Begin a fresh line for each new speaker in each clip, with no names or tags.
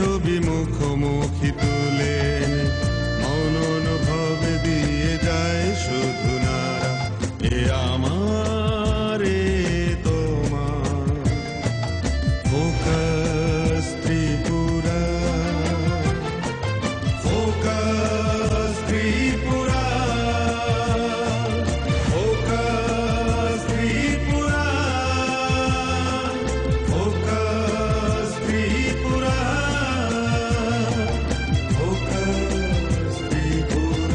ছবি মুখোমুখি তুলে মন অনুভব দিয়ে যায় শুধু নারা এ আমার এ তোমার focus Tripura focus Tripura focus Tripura focus Tripura focus Tripura.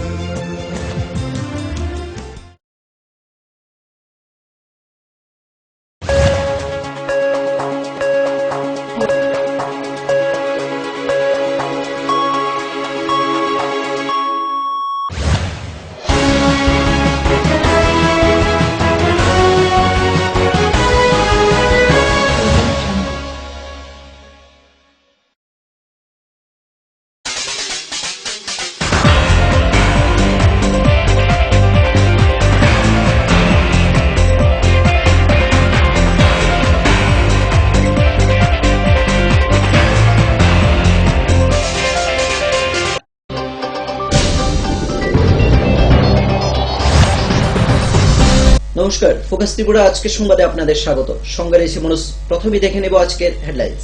নমস্কার, ফোকাস ত্রিপুরা আজকের সংবাদে আপনাদের স্বাগত। সঙ্গে রয়েছে মনোজ। প্রথমেই দেখে নেব আজকের হেডলাইন্স।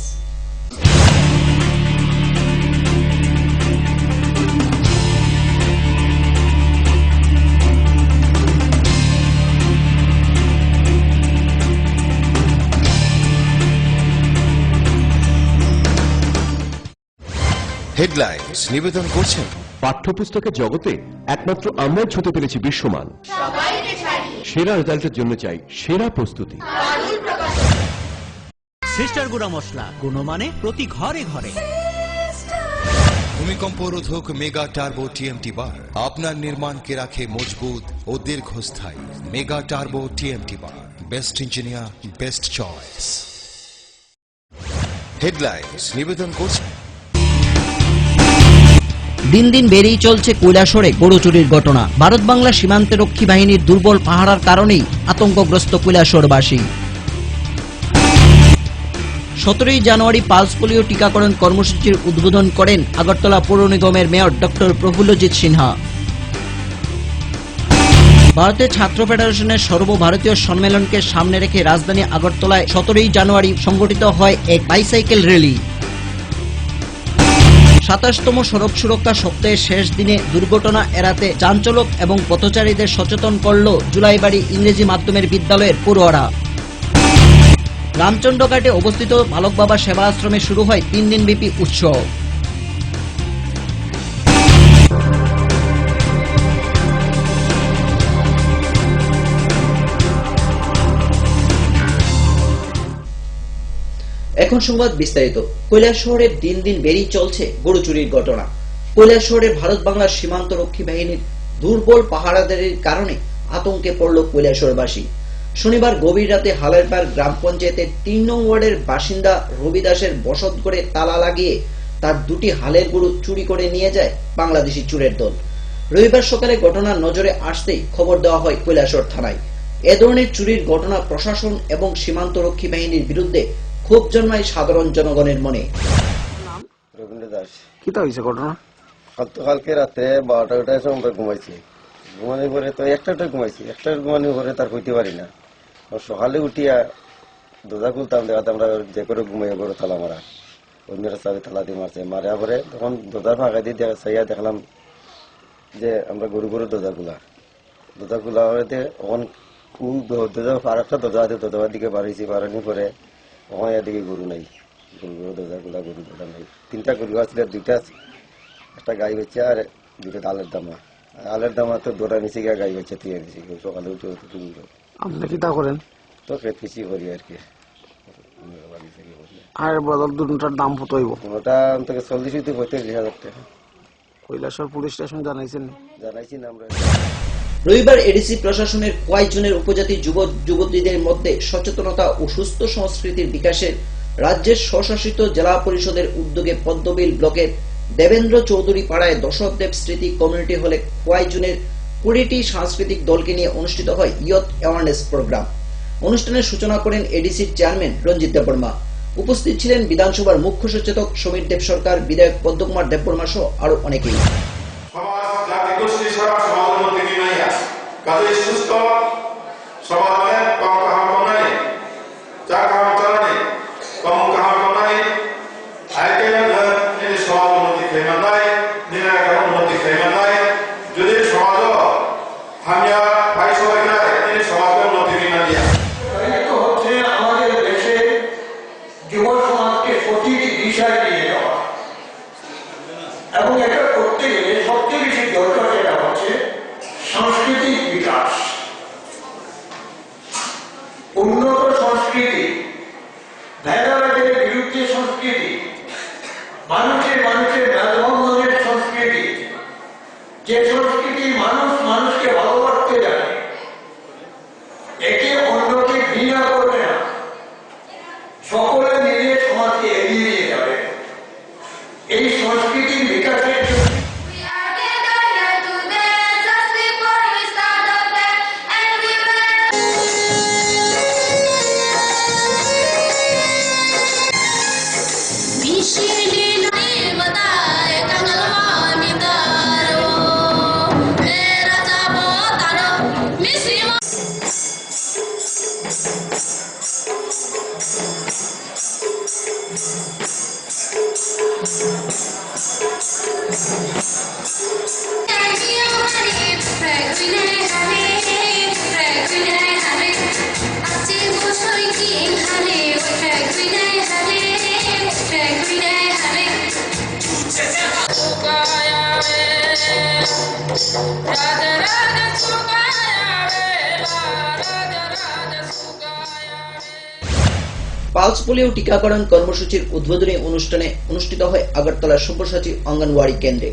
হেডলাইন্স নিবেদন করছেন
পাঠ্যপুস্তকের জগতে একমাত্র আমরাই ছুঁতে পেরেছি বিশ্বমান। সেরা রেজাল্টের জন্য চাই সেরা প্রস্তুতি।
সিস্টার গুঁড়া মশলা, গুণমানে প্রতি ঘরে ঘরে।
ভূমিকম্প রোধক মেগা টার্বো টিএমটি বার আপনার নির্মাণকে রাখে মজবুত ও দীর্ঘস্থায়ী। মেগা টার্বো টিএমটি বার, best engineer, best choice. Headlines নিবেদন করছেন
দিন দিন বেড়েই চলছে কৈলাসহরে গরু চুরির ঘটনা। ভারত বাংলা সীমান্তে রক্ষী বাহিনীর দুর্বল পাহারার কারণেই আতঙ্কগ্রস্ত কৈলাসহরবাসী। 17 জানুয়ারি পালস পোলিও টিকাকরণ কর্মসূচির উদ্বোধন করেন আগরতলা পৌর নিগমের মেয়র ডক্টর প্রফুল্লজিৎ সিনহা। ভারতের ছাত্র ফেডারেশনের সর্বভারতীয় সম্মেলনকে সামনে রেখে রাজধানী আগরতলায় 17 জানুয়ারি সংগঠিত হয় এক বাইসাইকেল র্যালি। 27তম সড়ক সুরক্ষা সপ্তাহের শেষ দিনে দুর্ঘটনা এড়াতে যানচালক এবং পথচারীদের সচেতন করল জুলাইবাড়ি ইংরেজি মাধ্যমের বিদ্যালয়ের পড়ুয়ারা। রামচন্দ্রঘাটে অবস্থিত বালক বাবা সেবা আশ্রমে শুরু হয় 3 দিনব্যাপী উৎসব। এখন সংবাদ বিস্তারিত। কৈলাসহরে দিন দিন বেড়েই চলছে গরু চুরির ঘটনা। কৈলাসহরে ভারত বাংলার সীমান্ত রক্ষী বাহিনীর দুর্বল পাহারাদারির কারণে আতঙ্কে পড়ল কৈলাসহরবাসী। শনিবার গভীর রাতে হালেরপাড় গ্রাম পঞ্চায়েতের 3 নং ওয়ার্ডের বাসিন্দা রবি দাসের বসত ঘরে তালা লাগিয়ে তার 2টি হালের গরু চুরি করে নিয়ে যায় বাংলাদেশি চোরের দল। রবিবার সকালে ঘটনা নজরে আসতেই খবর দেওয়া হয় কৈলাসহর থানায়। এ ধরনের চুরির ঘটনা প্রশাসন এবং সীমান্ত রক্ষী বাহিনীর বিরুদ্ধে ক্ষোভ জন্মায় সাধারণ জনগণের মনে।
রবীন্দ্র দাস কিতা হয়েছে ঘটনা? কালকে রাতে 12টার সময় আমরা ঘুমাইছি। ঘুমানোর পরে তো একটা ঘুমাইছি, একটা ঘুমানোর পরে তার কইতে পারি না। সকালে উঠিয়া দরজা খুলতাম, দেখাতে আমরা যে করে ঘুমাইয়া করে তালা মারা, অন্যরা চাবি তালা দিয়ে মারছে। মারা পরে তখন দরজার ফাঁকা দিয়ে চাইয়া দেখলাম যে আমরা গরু দরজা খোলা হয়ে তখন দরজা আর একটা দরজা আছে, দরজার দিকে বাড়িয়েছি। বাড়ানোর পরে তখন এদিকে গরু নাই, গরু দরজা খোলা, গরু দরজা নাই। 3টা গরু আসলে 2টা, একটা গাই বেচে আর 2টা আলের দামা তো দৌড়া নিচে গিয়ে গাই বেচে তুই নিছি। সকালে উঠে আপনি কি তা করেন? তো খেত কৃষি করি আর কি। আর বদল দুটার দাম কত হইব? ওটা অন্তত 40-45,000 টাকা। কৈলাসহর পুলিশ স্টেশন জানাইছি না আমরা।
রবিবার এডিসি প্রশাসনের কয়েকজনের উপজাতি যুবক যুবতীদের মধ্যে সচেতনতা ও সুস্থ সংস্কৃতির বিকাশের রাজ্যের স্বশাসিত জেলা পরিষদের উদ্যোগে পদ্মবিল ব্লকের দেবেন্দ্র চৌধুরী পাড়ায় দশরথদেব স্মৃতি কমিউনিটি হলে কয়েকজনের 20টি সাংস্কৃতিক দলকে নিয়ে অনুষ্ঠিত হয় ইয়থ অ্যাওয়ারনেস প্রোগ্রাম। অনুষ্ঠানের সূচনা করেন এডিসির চেয়ারম্যান রঞ্জিত দেববর্মা। উপস্থিত ছিলেন বিধানসভার মুখ্য সচেতক সমীর দেব সরকার, বিধায়ক পদ্মকুমার দেববর্মা সহ আরো অনেকেই।
সমাজ জাতি গোষ্ঠী সেবা সমাজের মধ্যে বিনাইয়া কাজে সুস্থ সমাজে কম কাহাম নাই চা কাহাম চলানি কম কাহাম নাই আইকে নিজে সমাজ উন্নতি খেয়ে নাই নিজের উন্নতি খেয়ে নাই যদি সমাজ হামিয়া ভাই সবাই নাই নিজে সমাজের উন্নতি বিনা দিয়া
হচ্ছে আমাদের দেশে যুব সমাজকে সঠিক দিশায় নিয়ে যাওয়া, এবং এটা করতে গেলে সবচেয়ে বেশি দরকার যেটা হচ্ছে সাংস্কৃতিক বিকাশ, উন্নত সংস্কৃতি, ভেদাভেদের বিরুদ্ধে সংস্কৃতি, মানুষের মেলবন্ধনের সংস্কৃতি, যে সংস্কৃতি মানুষ মানুষকে ভালোবাসতে জানে, একে অন্যকে ঘৃণা করবে না, সকলে মিলে সমাজকে এগিয়ে নিয়ে যাবে। এই সংস্কৃতির বিকাশের জন্য
We are gathered here today just before we start the day, and we
pulse polio টিকাকরণ কর্মসূচির উদ্বোধনী অনুষ্ঠানে অনুষ্ঠিত হয় আগরতলা সব্যসাচী অঙ্গনওয়াড়ি কেন্দ্রে।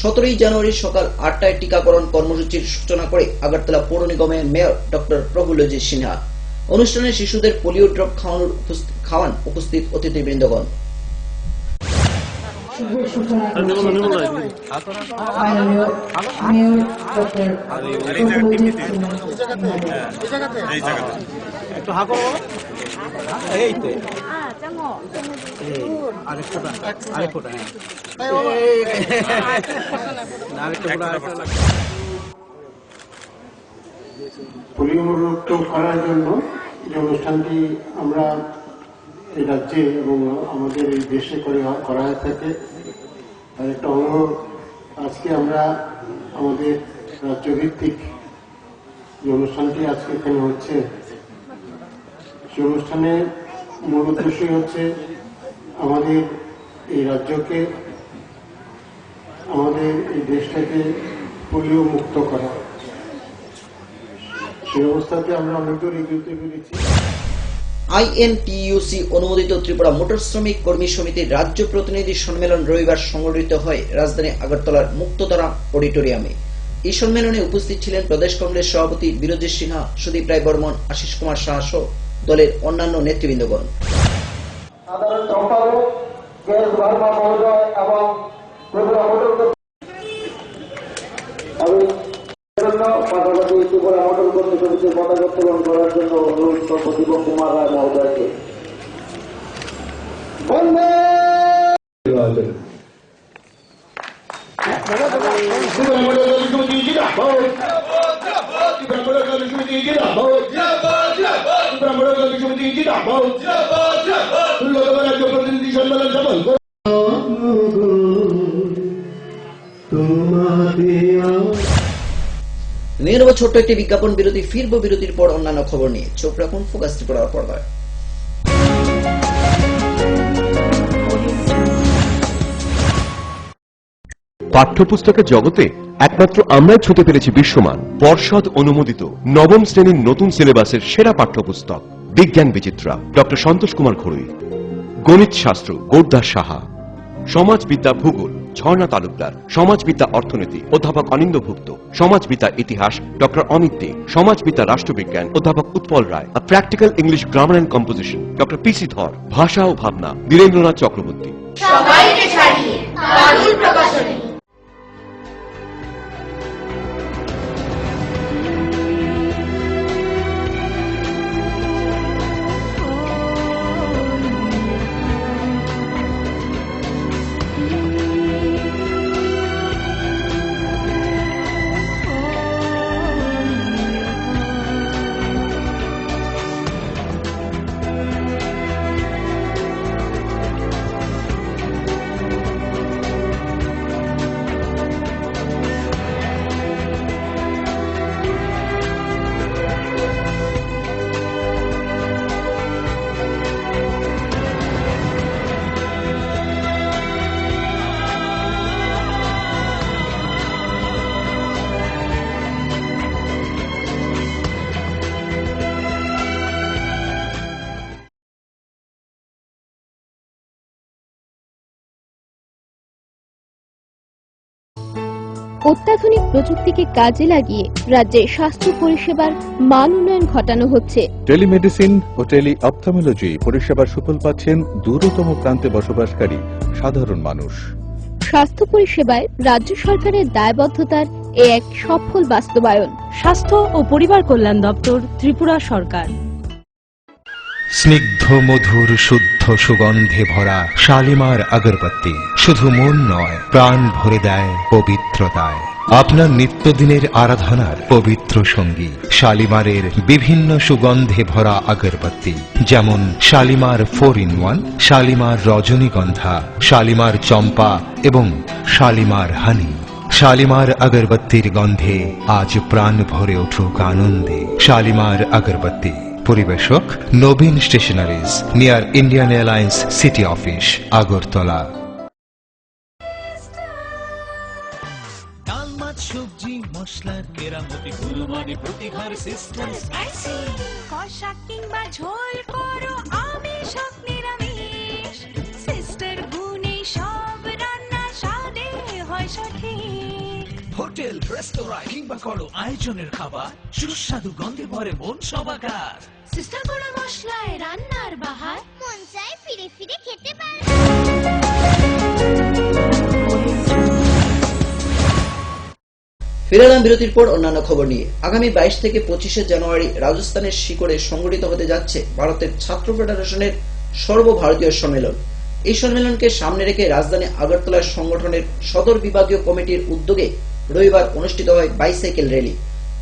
17 জানুয়ারি সকাল 8টায় টিকাকরণ কর্মসূচির সূচনা করে আগরতলা পৌর নিগমের মেয়র ডক্টর প্রফুল্লজিৎ সিনহা। অনুষ্ঠানে শিশুদের পোলিও ড্রপ খাওয়ান উপস্থিত অতিথিবৃন্দগণ।
পোলিও মুক্ত করার জন্য যে অনুষ্ঠানটি আমরা এই রাজ্যে এবং আমাদের এই দেশে করা হয়ে থাকে, তার একটা অঙ্গ আজকে আমরা আমাদের রাজ্যভিত্তিক যে অনুষ্ঠানটি আজকে এখানে হচ্ছে, সেই অনুষ্ঠানের মূল উদ্দেশ্যই হচ্ছে আমাদের এই রাজ্যকে, আমাদের এই দেশটাকে পোলিও মুক্ত করা। সেই অবস্থাতে আমরা অনেক দূর এগিয়ে পেরেছি।
আইএনটিইউসি অনুমোদিত ত্রিপুরা মোটর শ্রমিক কর্মী সমিতির রাজ্য প্রতিনিধি সম্মেলন রবিবার সংগঠিত হয় রাজধানী আগরতলার মুক্তধারা অডিটোরিয়ামে। এই সম্মেলনে উপস্থিত ছিলেন প্রদেশ কংগ্রেস সভাপতি বিরোজিৎ সিনহা, সুদীপ রায় বর্মন, আশিস কুমার সাহা সহ দলের অন্যান্য নেতৃবৃন্দগণ।
সাধারণ সম্পাদক কেএস ভার্মা মহোদয় এবং ত্রিপুরা মোটর পাশাপাশি ত্রিপুরা মোটর কর্মী সমিতির পতাকা উত্তোলন করার জন্য অনুরোধ করব দীপক কুমার রায় মহোদয়কে।
নিয়ে নেব ছোট্ট একটি বিজ্ঞাপন বিরতি। ফিরবো বিরতির পর অন্যান্য খবর নিয়ে। চোখ রাখুন ফোকাস ত্রিপুরার পর্দায়।
পাঠ্যপুস্তকের জগতে একমাত্র আমরাই ছুঁতে পেরেছি বিশ্বমান পর্ষদ অনুমোদিত নবম শ্রেণীর নতুন সিলেবাসের সেরা পাঠ্যপুস্তক বিজ্ঞান বিচিত্রা ডক্টর সন্তোষ কুমার ঘড়ুই, গণিত শাস্ত্র গোরদাস সাহা, সমাজবিদ্যা ভূগোল ঝর্ণা তালুকদার, সমাজবিদ্যা অর্থনীতি অধ্যাপক অনিন্দ্যভুক্ত, সমাজবিদ্যা ইতিহাস ডক্টর অমিত দে, সমাজবিদ্যা রাষ্ট্রবিজ্ঞান অধ্যাপক Utpal Roy, practical English grammar and composition doctor PC Dhar, ভাষা ও ভাবনা বীরেন্দ্রনাথ চক্রবর্তী।
সবাইকে ছাড়িয়ে দারুণ প্রকাশনী।
অত্যাধুনিক প্রযুক্তিকে কাজে লাগিয়ে রাজ্যে স্বাস্থ্য পরিষেবার মান উন্নয়ন ঘটানো হচ্ছে।
টেলিমেডিসিন ও টেলি অপথলমোলজি পরিষেবার সুফল পাচ্ছেন দূরতম প্রান্তে বসবাসকারী সাধারণ মানুষ।
স্বাস্থ্য পরিষেবায় রাজ্য সরকারের দায়বদ্ধতার এক সফল বাস্তবায়ন।
স্বাস্থ্য ও পরিবার কল্যাণ দপ্তর, ত্রিপুরা সরকার।
স্নিগ্ধ মধুর শুদ্ধ সুগন্ধে ভরা শালিমার আগরবাতি শুধু মন নয়, প্রাণ ভরে দেয় পবিত্রতায়। আপনার নিত্যদিনের আরাধনার পবিত্র সঙ্গী শালিমারের বিভিন্ন সুগন্ধে ভরা আগরবাতি, যেমন শালিমার 4-in-1, শালিমার রজনীগন্ধা, শালিমার চম্পা এবং শালিমার হানি। শালিমার আগরবাতির গন্ধে আজ প্রাণ ভরে উঠুক আনন্দে। শালিমার আগরবাতি। পরিবেশক Nabin stationeries, near Indian airlines city office, Agartala.
ডাল মাছ সবজি মশলার কেরামতি গুণমানে প্রতিভার সিস্টেম স্পাইসি।
কষা কিংবা ঝোল করো আমিষ হোক নিরামিষ, সিস্টার গুণে সব রান্না স্বাদে হয় সঠিক।
হোটেল রেস্তোরাঁ কিংবা করো আয়োজনের খাবার, সুস্বাদু গন্ধে ভরে মন সবাকার।
সিস্টার গুঁড়ো মশলায় রান্নার বাহার, মন চায় ফিরে ফিরে খেতে পারে।
ফিরে এলাম বিরতির পর অন্যান্য খবর নিয়ে। আগামী 22 থেকে 25 জানুয়ারি রাজস্থানের শিকরে সংগঠিত হতে যাচ্ছে ভারতের ছাত্র ফেডারেশনের সর্বভারতীয় সম্মেলন। এই সম্মেলনকে সামনে রেখে রাজধানী আগরতলার সংগঠনের সদর বিভাগীয় কমিটির উদ্যোগে রবিবার অনুষ্ঠিত হয় বাইসাইকেল র্যালি।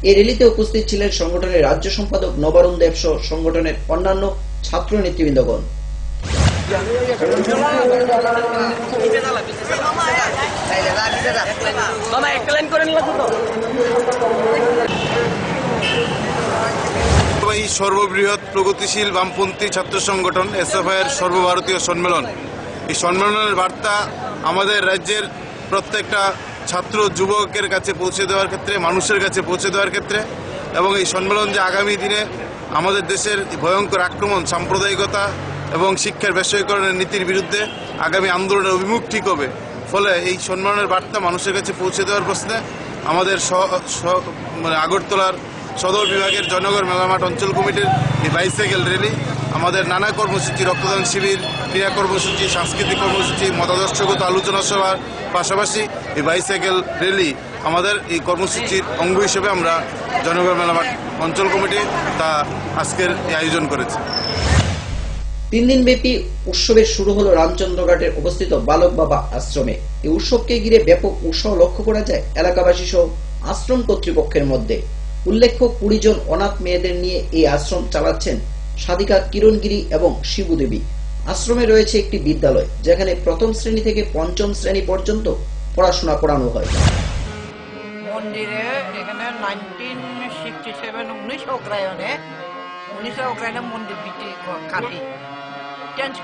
এই র্যালিতে উপস্থিত ছিলেন সংগঠনের রাজ্য সম্পাদক নবারুণ দেব সহ সংগঠনের অন্যান্য ছাত্র নেতৃবৃন্দগণ।
সর্ববৃহৎ প্রগতিশীল বামপন্থী ছাত্র সংগঠন এসএফআই এর সর্বভারতীয় সম্মেলন। এই সম্মেলনের বার্তা আমাদের রাজ্যের প্রত্যেকটা ছাত্র যুবকের কাছে পৌঁছে দেওয়ার ক্ষেত্রে, মানুষের কাছে পৌঁছে দেওয়ার ক্ষেত্রে, এবং এই সম্মেলন যে আগামী দিনে আমাদের দেশের ভয়ঙ্কর আক্রমণ, সাম্প্রদায়িকতা এবং শিক্ষার বেসরকারীকরণের নীতির বিরুদ্ধে আগামী আন্দোলনের অভিমুখ ঠিক হবে। ফলে এই সম্মেলনের বার্তা মানুষের কাছে পৌঁছে দেওয়ার প্রশ্নে আমাদের আগরতলার সদর বিভাগের জয়নগর মেলামাঠ অঞ্চল কমিটির এই বাইসাইকেল র্যালি, আমাদের নানা কর্মসূচি, রক্তদান শিবির, ক্রীড়া কর্মসূচি, সাংস্কৃতিক কর্মসূচি, মতাদর্শগত আলোচনা সভার পাশাপাশি এই বাইসাইকেল র্যালি আমাদের এই কর্মসূচির অঙ্গ হিসেবে আমরা জয়নগর মেলামাঠ অঞ্চল কমিটি তা আজকের এই আয়োজন করেছে।
3 দিনব্যাপী উৎসবের শুরু হলো রামচন্দ্রঘাটের অবস্থিত বালক বাবা আশ্রমে। এই উৎসবকে ঘিরে ব্যাপক উৎসাহ লক্ষ্য করা যায় এলাকাবাসী সহ আশ্রম কর্তৃপক্ষের মধ্যে। উল্লেখ্য 20 জন অনাথ মেয়েদের নিয়ে এই আশ্রম চালাচ্ছেন সাধিকা কিরণগিরি এবং শিবুদেবী। আশ্রমে রয়েছে একটি বিদ্যালয়, যেখানে প্রথম শ্রেণী থেকে 5ম শ্রেণী পর্যন্ত পড়াশোনা করানো হয়।
মন্দিরে এখানে 1967 অগ্রায়ণে মন্দির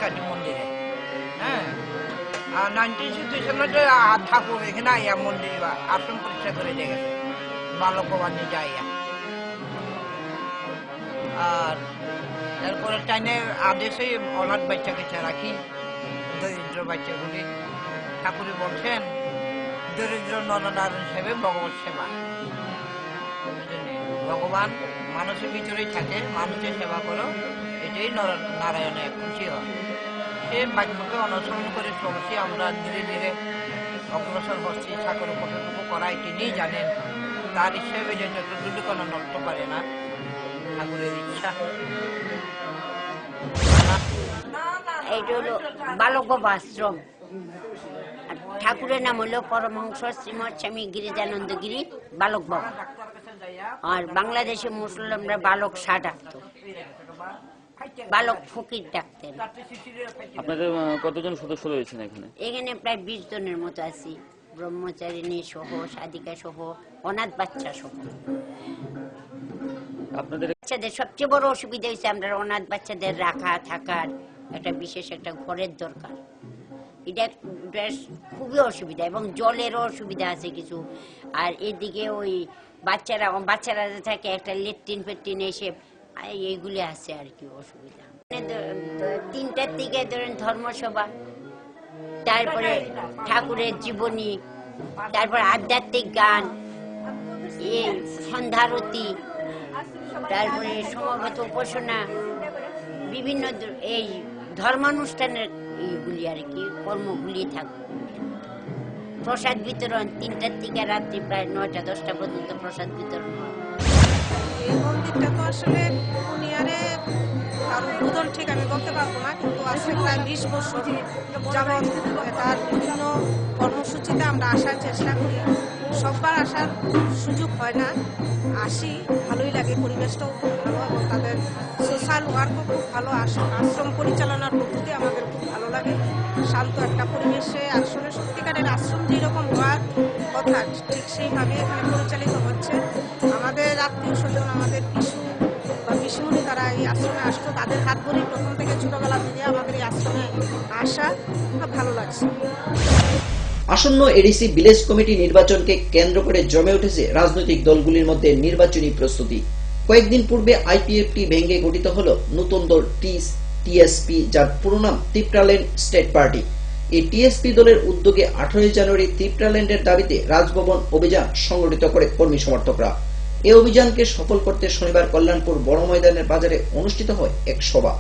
কাটি মন্দিরে, হ্যাঁ। আর 1967 ঠাকুর এখানে আইয়া মন্দির আশ্রম প্রতিষ্ঠা করে দিয়ে গেছে বালক ভবান নিজে আইয়া। আর এরপরে টাইনের আদেশে অনাথ বাচ্চা কাছে রাখি, দরিদ্র বাচ্চাগুলি। ঠাকুরে বলছেন দরিদ্র নরনারায়ণ হিসেবে ভগবত সেবা। ভগবান মানুষের ভিতরেই থাকে, মানুষের সেবা করো, এটাই নারায়ণে খুশি হয়। সে বাক্যকে অনুসরণ করে চলছি আমরা, ধীরে ধীরে অগ্রসর হচ্ছি। ঠাকুরের কতটুকু করাই তিনি জানেন, তার হিসেবে যে যতটুকু কোনো নষ্ট পারে না, ঠাকুরের ইচ্ছা।
এইটা হলো বালক বাবা আশ্রম। ঠাকুরের নাম হলো পরমহংস শ্রীমৎ স্বামী গিরিজানন্দ গিরি বালক বাবা। আর বাংলাদেশে মুসলিমরা বালক শাহ ডাকতো, বালক ফকির ডাকতেন।
আপনাদের কতজন সদস্য রয়েছেন এখানে?
এখানে প্রায় 20 জনের মতো আছি, ব্রহ্মচারিণী সহ, সাধিকা সহ, অনাথ বাচ্চা সহ।
আপনাদের
বাচ্চাদের সবচেয়ে বড় অসুবিধা হয়েছে আমরা অনাথ বাচ্চাদের রাখা থাকার একটা বিশেষ একটা ঘরের দরকার। এটা খুবই অসুবিধা, এবং জলেরও অসুবিধা আছে কিছু। আর এদিকে ওই বাচ্চারা থাকে একটা লেট্রিন ফেট্রিন এসে এইগুলি আছে আর কি অসুবিধা। 3টার দিকে ধরেন ধর্মসভা, তারপরে ঠাকুরের জীবনী, তারপর আধ্যাত্মিক গান, এই সন্ধ্যারতি, তারপরে সমবেত উপাসনা, বিভিন্ন এই ধর্মানুষ্ঠানের এইগুলি আর কি কর্মগুলি থাকবে। প্রসাদ বিতরণ 3টার থেকে রাত্রি প্রায় 9টা-10টা পর্যন্ত প্রসাদ বিতরণ হয়।
এই মন্দিরটা তো আসলে পুনিয়ারে তার উদ্বোধন ঠিক আমি বলতে পারবো না, কিন্তু আজকে প্রায় 20 বছর যাবৎ এটার বিভিন্ন কর্মসূচিতে আমরা আসার চেষ্টা করি। সববার আসার সুযোগ হয় না, আসি, ভালোই লাগে, পরিবেশটাও খুব ভালো এবং তাদের সোশ্যাল ওয়ার্কও খুব ভালো, আশ্রম পরিচালনার পদ্ধতি আমাদের খুব ভালো লাগে। শান্ত একটা পরিবেশে আসলে সত্যিকারের আশ্রম যেরকম হওয়ার কথা ঠিক সেইভাবে এখানে পরিচালিত হচ্ছে। আমাদের আত্মীয় স্বজন, আমাদের পিসু বা পিসুমণি তারা এই আশ্রমে আসতো, তাদের হাত ধরেই প্রথম থেকে ছোটবেলা থেকে আমাদের এই আশ্রমে আসা ভালো লাগছে।
আসন্ন এডিসি ভিলেজ কমিটি নির্বাচনকে কেন্দ্র করে জমে উঠেছে রাজনৈতিক দলগুলির মধ্যে নির্বাচনী প্রস্তুতি। কয়েকদিন পূর্বে আইপিএফটি ভেঙে গঠিত হল নতুন দল টিএসপি, যার পুরো নাম ত্রিপুরাল্যান্ড স্টেট পার্টি। এই টিএসপি দলের উদ্যোগে 18 জানুয়ারি ত্রিপুরাল্যান্ডের দাবিতে রাজভবন অভিযান সংগঠিত করে কর্মী সমর্থকরা। এই অভিযানকে সফল করতে শনিবার কল্যাণপুর বড় ময়দানের বাজারে অনুষ্ঠিত হয় এক সভা।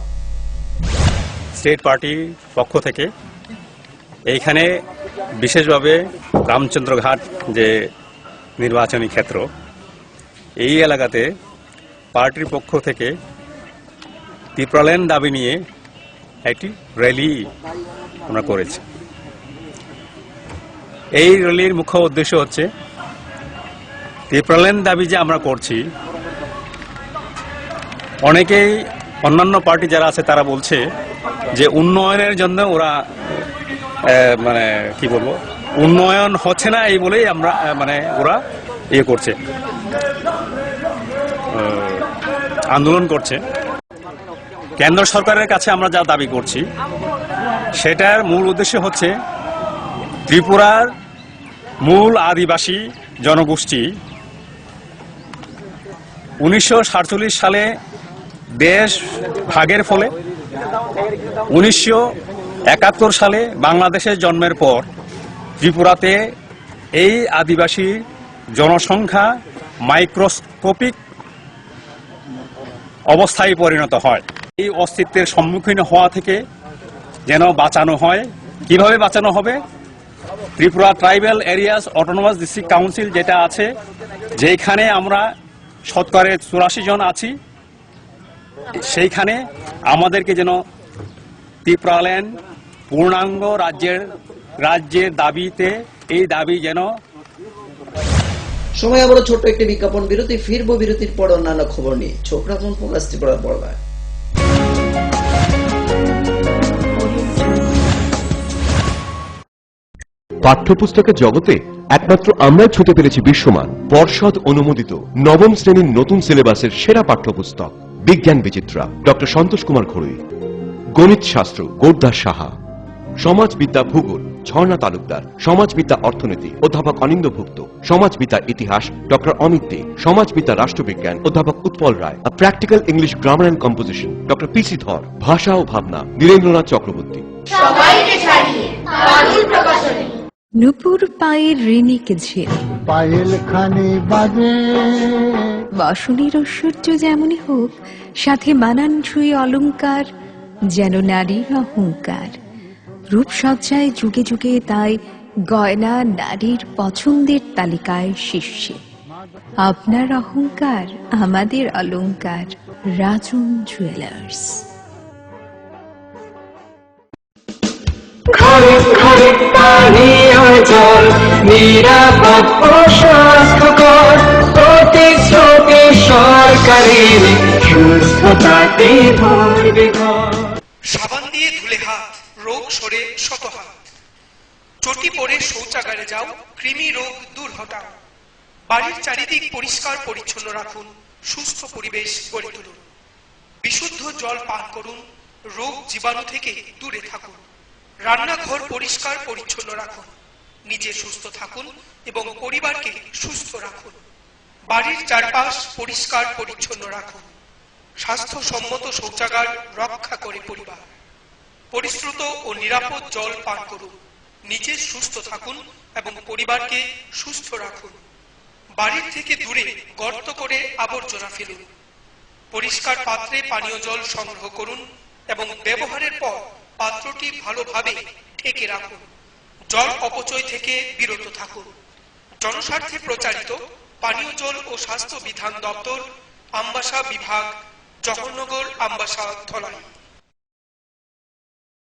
স্টেট পার্টির পক্ষ থেকে এইখানে বিশেষভাবে রামচন্দ্রঘাট যে নির্বাচনী ক্ষেত্র, এই এলাকাতে পার্টির পক্ষ থেকে ত্রিপুরাল্যান্ড দাবি নিয়ে একটি র্যালি আমরা করেছি। এই র্যালির মুখ্য উদ্দেশ্য হচ্ছে ত্রিপুরাল্যান্ড দাবি যে আমরা করছি, অনেকেই অন্যান্য পার্টি যারা আছে তারা বলছে যে উন্নয়নের জন্য ওরা মানে কি বলবো, উন্নয়ন হচ্ছে না এই বলেই আমরা মানে ওরা ইয়ে করছে, আন্দোলন করছে। কেন্দ্র সরকারের কাছে আমরা যা দাবি করছি সেটার মূল উদ্দেশ্য হচ্ছে ত্রিপুরার মূল আদিবাসী জনগোষ্ঠী 1947 সালে দেশ ভাগের ফলে 1971 সালে বাংলাদেশের জন্মের পর ত্রিপুরাতে এই আদিবাসী জনসংখ্যা মাইক্রোস্কোপিক অবস্থায় পরিণত হয়। এই অস্তিত্বের সম্মুখীন হওয়া থেকে যেন বাঁচানো হয়। কিভাবে বাঁচানো হবে? Tripura tribal areas autonomous district council যেটা আছে, যেখানে আমরা শতকরা 84 জন আছি, সেইখানে আমাদেরকে যেন ত্রিপুরাল্যান্ড পূর্ণাঙ্গ রাজ্যের দাবিতে এই দাবি যেন।
সময় আবারও ছোট্ট একটি বিজ্ঞাপন বিরতি, ফিরবো বিরতির পর অন্যান্য খবর নিয়ে। চোখ রাখুন প্লাস ত্রিপুরার পর্দায়।
পাঠ্যপুস্তকের জগতে একমাত্র আমরাই ছুঁতে পেরেছি বিশ্বমান পর্ষদ অনুমোদিত নবম শ্রেণীর নতুন সিলেবাসের সেরা পাঠ্যপুস্তক বিজ্ঞান বিচিত্রা, ডক্টর সন্তোষ কুমার ঘড়ুই। গণিত শাস্ত্র গৌরদাস সাহা, সমাজবিদ্যা ভূগোল ঝর্ণা তালুকদার, সমাজবিদ্যা অর্থনীতি অধ্যাপক অনিন্দ্যভুক্ত, সমাজবিদ্যা ইতিহাস ডক্টর অমিত দে, সমাজবিদ্যা রাষ্ট্রবিজ্ঞান অধ্যাপক Utpal Roy, practical English grammar and composition doctor PC Dhar, ভাষা ও ভাবনা নীরেন্দ্রনাথ চক্রবর্তী।
সবাইকে ছাড়িয়ে বাদুল প্রকাশনী।
নুপুর পায়ের ঋণিকে ঝিল,
পায়েল খানে বাজে,
বসনের ঐশ্বর্য যেমনই হোক, সাথে মানানসই অলংকার যেন নারীর অহংকার। রূপসজ্জায় যুগে যুগে তাই গয়না নারীর পছন্দের তালিকায় শীর্ষে। আপনার অহংকার আমাদের অলংকার, রাজন জুয়েলার্স।
ঘরে ঘরে পানীয় জল নিরাপদ ও স্বাস্থ্যকর, প্রতিশ্রুতি সরকারের সুস্থতাতে ভরবে ঘর।
সাবান দিয়ে ধুলে হাত, রোগ সরে শত হাত। চটি পরে শৌচাগারে যাও, কৃমি রোগ দূর হটাও। বাড়ির চারিদিক পরিষ্কার পরিচ্ছন্ন রাখুন, সুস্থ পরিবেশ গড়ে তুলুন। বিশুদ্ধ জল পান করুন, রোগ জীবাণু থেকে দূরে থাকুন। রান্নাঘর পরিষ্কার পরিচ্ছন্ন রাখুন, নিজে সুস্থ থাকুন এবং পরিবারকে সুস্থ রাখুন। বাড়ির চারপাশ পরিষ্কার পরিচ্ছন্ন রাখুন। স্বাস্থ্যসম্মত শৌচাগার রক্ষা করে পরিবার। পরিশ্রুত ও নিরাপদ জল পান করুন, নিজে সুস্থ থাকুন এবং পরিবারকে সুস্থ রাখুন। বাড়ির থেকে দূরে গর্ত করে আবর্জনা ফেলুন। পরিষ্কার পাত্রে পানীয় জল সংগ্রহ করুন এবং ব্যবহারের পর পাত্রটি ভালোভাবে ঢেকে রাখুন। জল অপচয় থেকে বিরত থাকুন। জনস্বার্থে প্রচারিত পানীয় জল ও স্বাস্থ্য বিধান দপ্তর, আমবাসা বিভাগ, জওহরনগর, আমবাসা, ধলাই।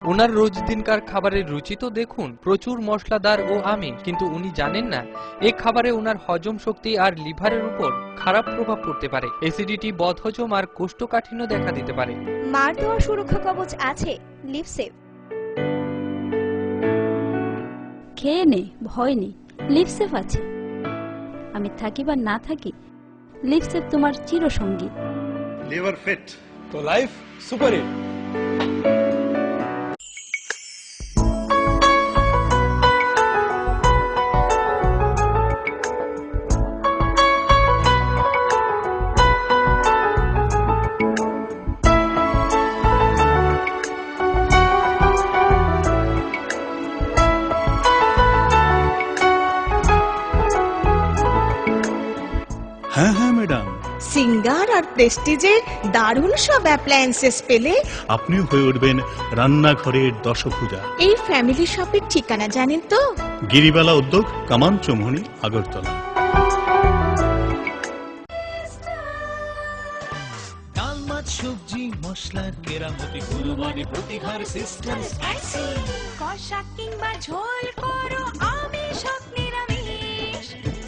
ওনার রোজ দিনকার খাবারের রুচি তো দেখুন, প্রচুর মশলাদার ও আমিষ, কিন্তু উনি জানেন না এই খাবারে ওনার হজম শক্তি আর লিভারের উপর খারাপ প্রভাব পড়তে পারে। অ্যাসিডিটি, বদহজম আর কোষ্ঠকাঠিন্য দেখা দিতে পারে।
মার দেওয়া সুরক্ষা কবচ আছে লিভসেভ।
খেয়ে নে, ভয় নেই, লিভসেভ আছে। আমি থাকি বা না থাকি, লিভসেভ তোমার চিরসঙ্গী।
লিভার ফিট তো লাইফ সুপার হিট।
হ্যাঁ হ্যাঁ ম্যাডাম,
সিঙ্গার আর প্রেস্টিজের দারুণ সব অ্যাপ্লায়েন্সেস পেলে
আপনিও হয়ে উঠবেন রান্নাঘরের দশভুজা।
এই ফ্যামিলি শপের ঠিকানা জানেন তো?
গিরিবালা উদ্যোগ, কামান চৌমুহনী, আগরতলা।
ডাল, মাছ, সবজি, মশলার কেরামতি, গুণমানে প্রতিহার সিস্টেম।
কষা কিংবা ঝোল করো আমিষ হোক নিরামিষ,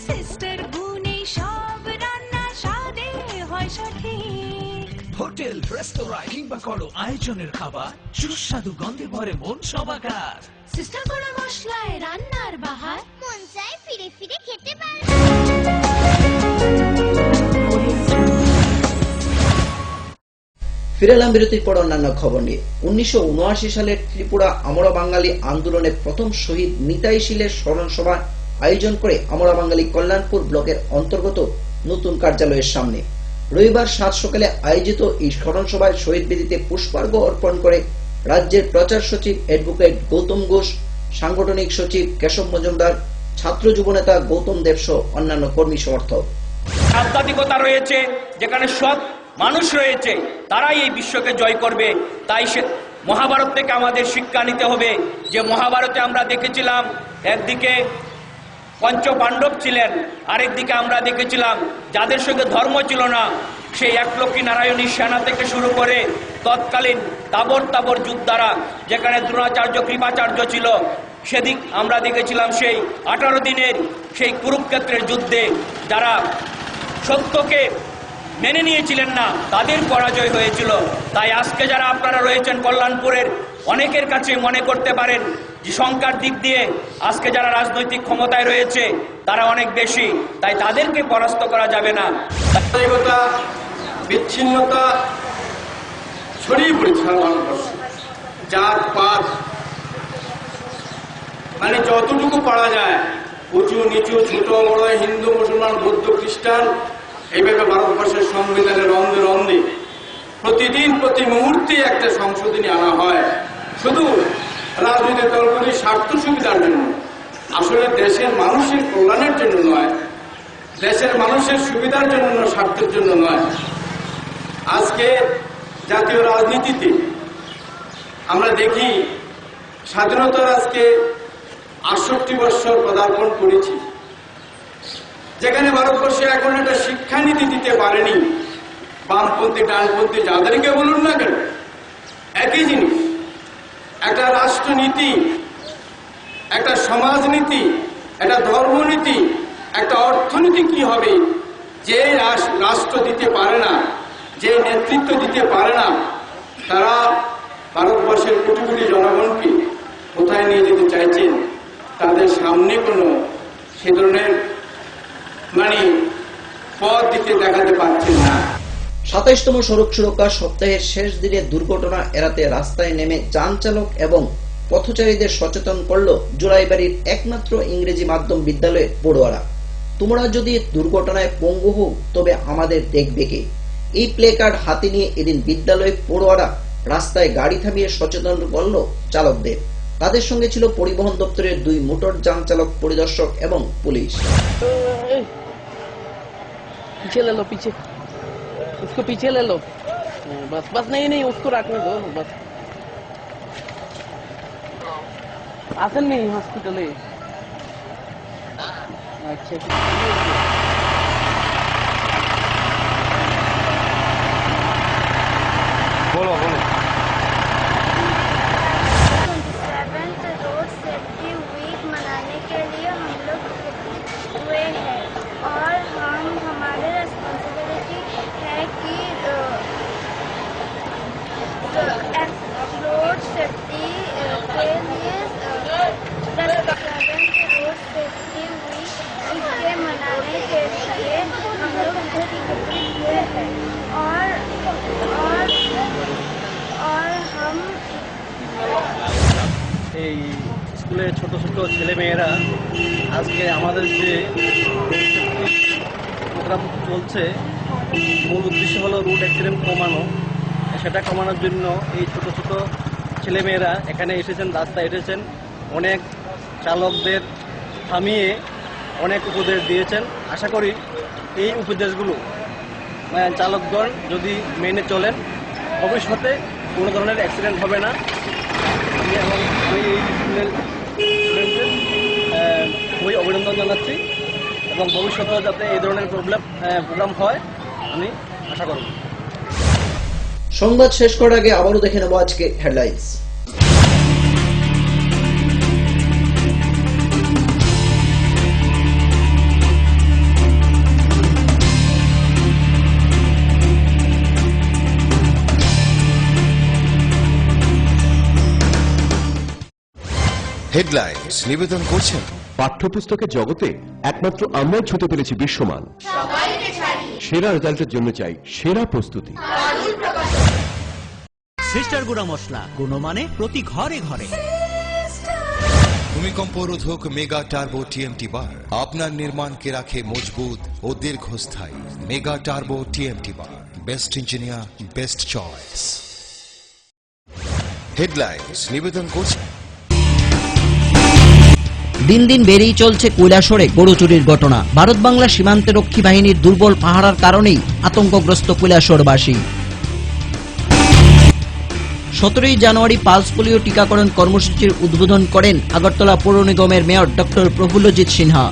সিস্টার গুণে সব রান্না স্বাদে হয় সঠিক।
হোটেল, রেস্তোরাঁ কিংবা করো আয়োজনের খাবার, সুস্বাদু গন্ধে ভরে মন সবাকার।
সিস্টার গুঁড়ো মশলায় রান্নার বাহার, মন চায় ফিরে ফিরে খেতে পারে।
ফিরে এলাম বিরতির পর অন্যান্য খবর নিয়ে। 1979 সালের ত্রিপুরা আমরা বাঙালি আন্দোলনে প্রথম শহীদ নিতাই শীলের স্মরণ সভা আয়োজন করে আমরা বাঙালি কল্যাণপুর ব্লকের অন্তর্গত নতুন কার্যালয়ের সামনে রবিবার 7 সকালে আয়োজিত এই স্মরণ সভায় শহীদ বেদিতে পুষ্পার্ঘ অর্পণ করে রাজ্যের প্রচার সচিব অ্যাডভোকেট গৌতম ঘোষ, সাংগঠনিক সচিব কেশব মজুমদার, ছাত্র যুবনেতা গৌতম দেব সহ অন্যান্য কর্মী সমর্থক।
আধ্যাত্মিকতা রয়েছে, যেখানে সৎ মানুষ রয়েছে, তারাই এই বিশ্বকে জয় করবে। তাই সে মহাভারত থেকে আমাদের শিক্ষা নিতে হবে, যে মহাভারতে আমরা দেখেছিলাম একদিকে পঞ্চ পাণ্ডব ছিলেন, আরেকদিকে আমরা দেখেছিলাম যাদের সঙ্গে ধর্ম ছিল না, সেই একলক্ষী নারায়ণী সেনা থেকে শুরু করে তৎকালীন তাবর তাবর যোদ্ধারা, যেখানে দ্রোণাচার্য, কৃপাচার্য ছিল, সেদিক আমরা দেখেছিলাম সেই 18 দিনের সেই কুরুক্ষেত্রের যুদ্ধে যারা সত্যকে মেনে নিয়েছিলেন না, তাদের পরাজয় হয়েছিল। তাই আজকে যারা আপনারা রয়েছেন কল্যাণপুরের, অনেকের কাছে মনে করতে পারেন যে সংখ্যার দিক দিয়ে আজকে যারা রাজনৈতিক ক্ষমতায় রয়েছে তারা অনেক বেশি, তাই তাদেরকে পরাস্ত করা যাবে না।
বিচ্ছিন্নতা ছড়িয়ে পড়েছে ভারতবর্ষে, জাত পাত মানে যতটুকু পারা যায়, উঁচু নিচু, ছোট বড়, হিন্দু মুসলমান, বৌদ্ধ খ্রিস্টান, এইভাবে ভারতবর্ষের সংবিধানের রন্ধে রন্ধে প্রতিদিন প্রতি মুহূর্তে একটা সংশোধনী আনা হয়, শুধু রাজনৈতিক দলগুলির স্বার্থ সুবিধার জন্য। আসলে দেশের মানুষের কল্যাণের জন্য নয়, দেশের মানুষের সুবিধার জন্য, স্বার্থের জন্য নয়। আজকে জাতীয় রাজনীতিতে আমরা দেখি স্বাধীনতার আজকে 68 বৎসর পদার্পণ করেছি, যেখানে ভারতবর্ষে এখন একটা শিক্ষানীতি দিতে পারেনি। বামপন্থী ডানপন্থী যাদেরকে বলুন না কেন, একই জিনিস। একটা রাষ্ট্রনীতি, একটা সমাজনীতি, একটা ধর্মনীতি, একটা অর্থনীতি কি হবে, যে রাষ্ট্র দিতে পারে না, যে নেতৃত্ব দিতে পারে না, তারা ভারতবর্ষের কোটি কোটি জনগণকে কোথায় নিয়ে যেতে চাইছেন, তাদের সামনে কোনো সে ধরনের পথ দিতে দেখাতে পারছেন না।
27তম সড়ক সুরক্ষা সপ্তাহের শেষ দিনে দুর্ঘটনা এড়াতে রাস্তায় নেমে যান চালক এবং পথচারীদের সচেতন করল জোড়াইবাড়ির একমাত্র ইংরেজি মাধ্যম বিদ্যালয়ের পড়ুয়ারা। তোমরা যদি দুর্ঘটনায় পঙ্গু হও তবে আমাদের দেখবে কে, এই প্লে কার্ড হাতে নিয়ে এদিন বিদ্যালয়ের পড়ুয়ারা রাস্তায় গাড়ি থামিয়ে সচেতন করল চালকদের। তাদের সঙ্গে ছিল পরিবহন দপ্তরের 2 মোটর যান চালক পরিদর্শক এবং পুলিশ।
पीछे ले लो, पीछे उसको पीछे ले लो, बस बस नहीं उसको रखने दो बस। आसन नहीं हॉस्पिटल है। अच्छा बोलो बोलो।
रोड सेफ्टी वीक मनाने के लिए हम लोग हुए हैं और हमारे रिस्पॉन्सिबिलिटी है कि रोड सेफ्टी के लिए रोड सेफ्टी वीक के मनाने के लिए हम लोग हुए हैं और हम
এই স্কুলে ছোট ছোট ছেলেমেয়েরা আজকে আমাদের যে প্রোগ্রাম চলছে মূল উদ্দেশ্য হলো রোড অ্যাক্সিডেন্ট কমানো। সেটা কমানোর জন্য এই ছোট ছোট ছেলেমেয়েরা এখানে এসেছেন, রাস্তায় এসেছেন, অনেক চালকদের থামিয়ে অনেক উপদেশ দিয়েছেন। আশা করি এই উপদেশগুলো চালকগণ যদি মেনে চলেন ভবিষ্যতে কোনো ধরনের অ্যাক্সিডেন্ট হবে না। এবং আমি এই স্কুলের স্টুডেন্টদের খুবই অভিনন্দন জানাচ্ছি এবং ভবিষ্যতেও যাতে এই ধরনের প্রোগ্রাম হয় আমি আশা করব।
সংবাদ শেষ করার আগে আবারও দেখে নেব আজকে হেডলাইন্স।
হেডলাইন্স নিবেদন করছেন পাঠ্যপুস্তকের জগতে একমাত্র আমরাই ছুঁতে পেরেছি বিশ্বমান। সেরা রেজাল্টের জন্য চাই সেরা প্রস্তুতি।
সিস্টার গুঁড়া মশলা গুণমানে প্রতি ঘরে ঘরে।
ভূমিকম্প রোধক মেগা টার্বো টিএমটি বার আপনার নির্মাণকে রাখে মজবুত ও দীর্ঘস্থায়ী। মেগা টার্বো টিএমটি বার, best engineer, best choice. Headlines নিবেদন করছে
দিন দিন বেড়েই চলছে কৈলাসহরে গরু চুরির ঘটনা। ভারত বাংলা সীমান্তে রক্ষী বাহিনীর দুর্বল পাহারার কারণেই আতঙ্কগ্রস্ত কৈলাসহরবাসী। 17 জানুয়ারি পালস পোলিও টিকাকরণ কর্মসূচির উদ্বোধন করেন আগরতলা পৌর নিগমের মেয়র ডক্টর প্রফুল্লজিৎ সিনহা।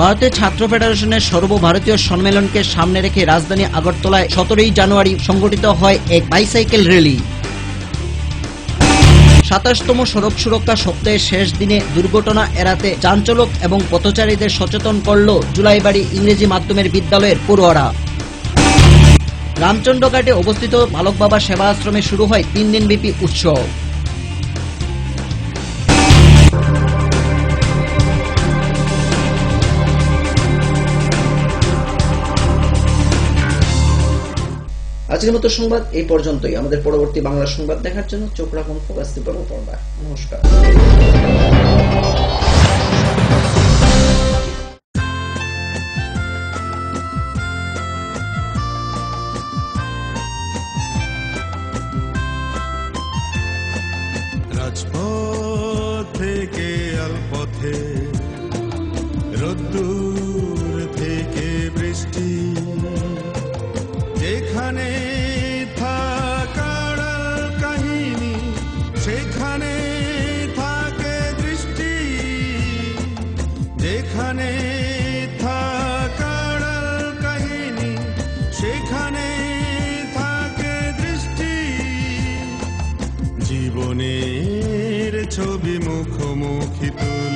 ভারতের ছাত্র ফেডারেশনের সর্বভারতীয় সম্মেলনকে সামনে রেখে রাজধানী আগরতলায় 17 জানুয়ারি সংগঠিত হয় এক বাইসাইকেল র্যালি। 27তম সড়ক সুরক্ষা সপ্তাহের শেষ দিনে দুর্ঘটনা এড়াতে যানচালক এবং পথচারীদের সচেতন করল জুলাইবাড়ি ইংরেজি মাধ্যমের বিদ্যালয়ের পড়ুয়ারা। রামচন্দ্রঘাটে অবস্থিত বালক বাবা সেবা আশ্রমে শুরু হয় 3 দিনব্যাপী উৎসব। আজকের মতো সংবাদ এই পর্যন্তই। আমাদের পরবর্তী বাংলা সংবাদ দেখার জন্য চোখ রাখুন ফোকাস ত্রিপুরা পর্দায়। নমস্কার।
রাজপথ থেকে আলপথে, রোদ্দুর থেকে বৃষ্টি, যেখানে থাকার কাহিনী সেখানে থাকে দৃষ্টি, যেখানে থাকার কাহিনী সেখানে থাকে দৃষ্টি। জীবনের ছবি মুখোমুখি তুলে